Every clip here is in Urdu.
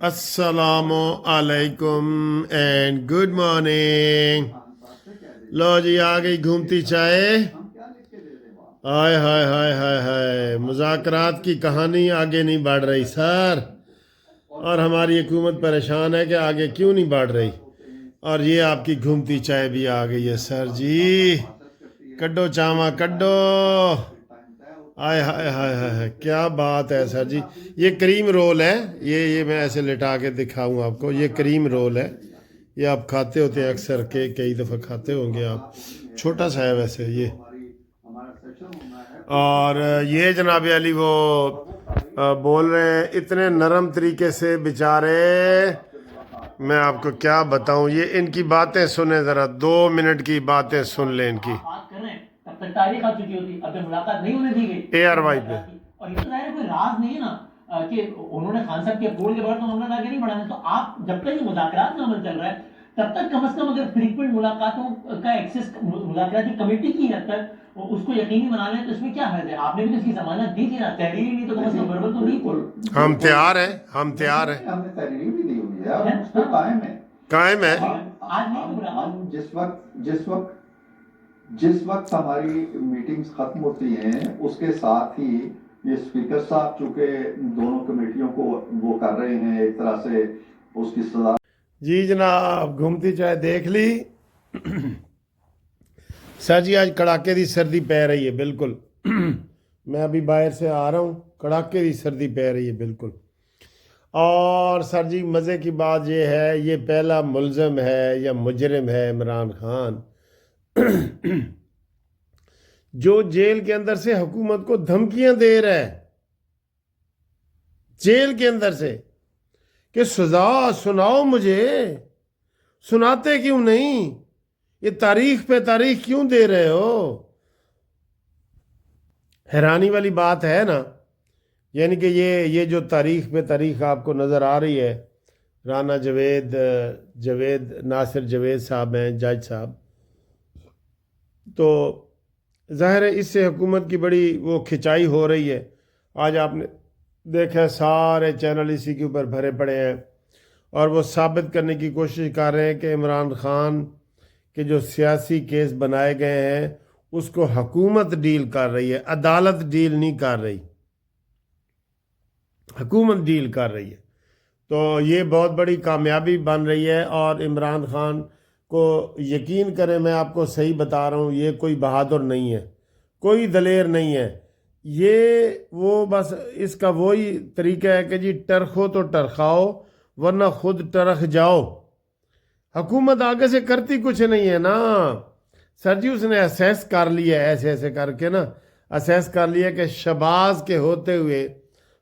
السلام علیکم اینڈ گڈ مارننگ. لو جی آ گئی گھومتی چائے. ہائے ہائے ہائے ہائے ہائے مذاکرات کی کہانی آگے نہیں بڑھ رہی سر، اور ہماری حکومت پریشان ہے کہ آگے کیوں نہیں بڑھ رہی. اور یہ آپ کی گھومتی چائے بھی آ گئی ہے سر جی. کڈو چاواں کڈو. آئے ہائے ہائے ہائے کیا بات ہے سر جی. یہ کریم رول ہے، یہ میں ایسے لٹا کے دکھاؤں آپ کو. یہ کریم رول ہے، یہ آپ کھاتے ہوتے ہیں اکثر، کئی دفعہ کھاتے ہوں گے آپ. چھوٹا سا ہے ویسے یہ. اور یہ جناب علی وہ بول رہے ہیں اتنے نرم طریقے سے بیچارے. میں آپ کو کیا بتاؤں، یہ ان کی باتیں سنیں ذرا، 2 منٹ کی باتیں سن لیں ان کی. تب تک تاریخ آ چکی ہوتی، اب تک ملاقات نہیں ہونے دی گئی اے آر وائی پہ. اور یہ تو ظاہر کوئی راز نہیں ہے نا کہ انہوں نے خان صاحب کے اپروول کے بعد تو معاملات آگے نہیں بڑھانے. تو آپ جب تک یہ مذاکرات کا عمل چل رہا ہے تب تک کم از کم اگر فریکوینٹ ملاقاتوں کا ایکسس مذاکراتی کمیٹی کی حد تک اس کو یقینی بنا لیں تو اس میں کیا حرج ہے؟ آپ نے بھی تو اس کی ضمانت دی تھی نا، تحریری نہیں تو کم از کم وربل تو نہیں کوئی. ہم تیار ہیں، ہم تیار ہیں. ہم نے تحریری بھی دی ہوئی ہے اور اس پہ قائم ہے. قائم ہے. آج نہیں ہم جس وقت ہماری میٹنگز ختم ہوتی ہیں اس کے ساتھ ہی یہ اسپیکر صاحب چونکہ دونوں کمیٹیوں کو وہ کر رہے ہیں ایک طرح سے اس کی سزا. جی جناب گھومتی چائے دیکھ لی. سر جی آج کڑاکے دی سردی پہ رہی ہے بالکل. میں ابھی باہر سے آ رہا ہوں، کڑاکے دی سردی پہ رہی ہے بالکل. اور سر جی مزے کی بات یہ ہے، یہ پہلا ملزم ہے یا مجرم ہے عمران خان جو جیل کے اندر سے حکومت کو دھمکیاں دے رہا ہے، جیل کے اندر سے کہ سزا سناؤ مجھے. سناتے کیوں نہیں؟ یہ تاریخ پہ تاریخ کیوں دے رہے ہو؟ حیرانی والی بات ہے نا. یعنی کہ یہ جو تاریخ پہ تاریخ آپ کو نظر آ رہی ہے، رانا جوید ناصر جوید صاحب ہیں جج صاحب، تو ظاہر ہے اس سے حکومت کی بڑی وہ کھچائی ہو رہی ہے. آج آپ نے دیکھا سارے چینل اسی کے اوپر بھرے پڑے ہیں اور وہ ثابت کرنے کی کوشش کر رہے ہیں کہ عمران خان کے جو سیاسی کیس بنائے گئے ہیں اس کو حکومت ڈیل کر رہی ہے، عدالت ڈیل نہیں کر رہی، حکومت ڈیل کر رہی ہے. تو یہ بہت بڑی کامیابی بن رہی ہے. اور عمران خان کو یقین کریں، میں آپ کو صحیح بتا رہا ہوں، یہ کوئی بہادر نہیں ہے، کوئی دلیر نہیں ہے. یہ وہ بس اس کا وہی طریقہ ہے کہ جی ٹرخو تو ٹرخاؤ ورنہ خود ٹرخ جاؤ. حکومت آگے سے کرتی کچھ نہیں ہے نا سر جی. اس نے اسیس کر لیا ایسے کر کے نا، اسیس کر لیا کہ شہباز کے ہوتے ہوئے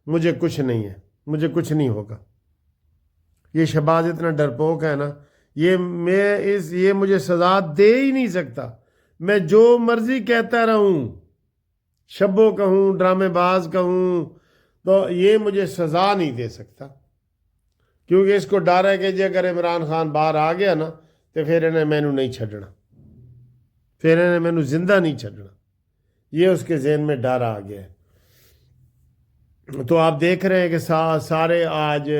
مجھے کچھ نہیں ہے، مجھے کچھ نہیں ہوگا. یہ شہباز اتنا ڈرپوک ہے نا، یہ مجھے سزا دے ہی نہیں سکتا. میں جو مرضی کہتا رہوں، شبو کہوں، ڈرامے باز کہوں، تو یہ مجھے سزا نہیں دے سکتا. کیونکہ اس کو ڈر ہے کہ جی اگر عمران خان باہر آ گیا نا تو پھر انہیں مینو نہیں چھڈنا، پھر انہیں مینو زندہ نہیں چھڈنا. یہ اس کے ذہن میں ڈر آ گیا ہے. تو آپ دیکھ رہے ہیں کہ سارے آج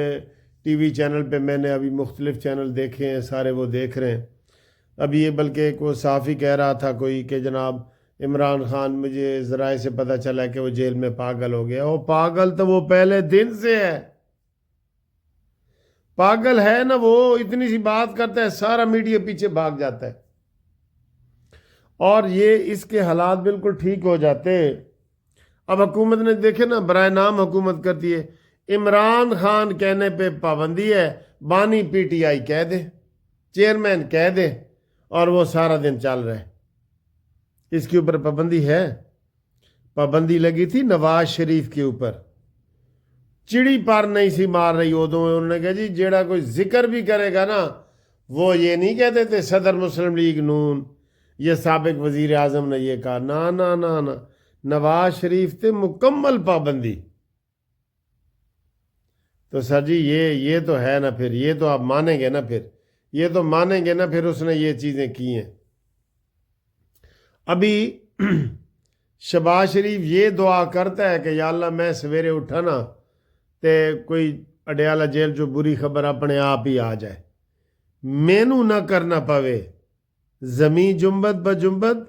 ٹی وی چینل پہ، میں نے ابھی مختلف چینل دیکھے ہیں، سارے وہ دیکھ رہے ہیں. ابھی یہ بلکہ ایک وہ صحافی کہہ رہا تھا کوئی کہ جناب عمران خان، مجھے ذرائع سے پتہ چلا کہ وہ جیل میں پاگل ہو گیا. وہ پاگل تو وہ پہلے دن سے ہے، پاگل ہے نا. وہ اتنی سی بات کرتا ہے سارا میڈیا پیچھے بھاگ جاتا ہے. اور یہ اس کے حالات بالکل ٹھیک ہو جاتے. اب حکومت نے دیکھے نا، برائے نام حکومت کرتی ہے. عمران خان کہنے پہ پابندی ہے، بانی پی ٹی آئی کہہ دے، چیئرمین کہہ دے، اور وہ سارا دن چل رہا ہے. اس کے اوپر پابندی ہے. پابندی لگی تھی نواز شریف کے اوپر، چڑی پر نہیں سی مار رہی ادو. انہوں نے کہا جی جیڑا کوئی ذکر بھی کرے گا نا، وہ یہ نہیں کہتے تھے صدر مسلم لیگ نون یا سابق وزیر اعظم نے یہ کہا. نا نا نا نا، نواز شریف تے مکمل پابندی. تو سر جی یہ تو ہے نا، پھر یہ تو آپ مانیں گے نا، پھر یہ تو مانیں گے نا، پھر اس نے یہ چیزیں کی ہیں. ابھی شہباز شریف یہ دعا کرتا ہے کہ یا اللہ میں سویرے اٹھا نا تے کوئی ਅਡਿਆਲਾ ਜੇਲ੍ਹ 'ਚੋਂ ਬੁਰੀ ਖਬਰ ਆਪਣੇ ਆਪ ਹੀ ਆ ਜਾਏ, ਮੈਨੂੰ ਨਾ ਕਰਨਾ ਪਵੇ ਜ਼ਮੀਂ ਜੁੰਬਤ ਬਜੁੰਬਤ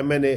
MNA,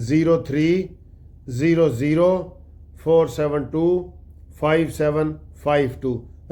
0300472572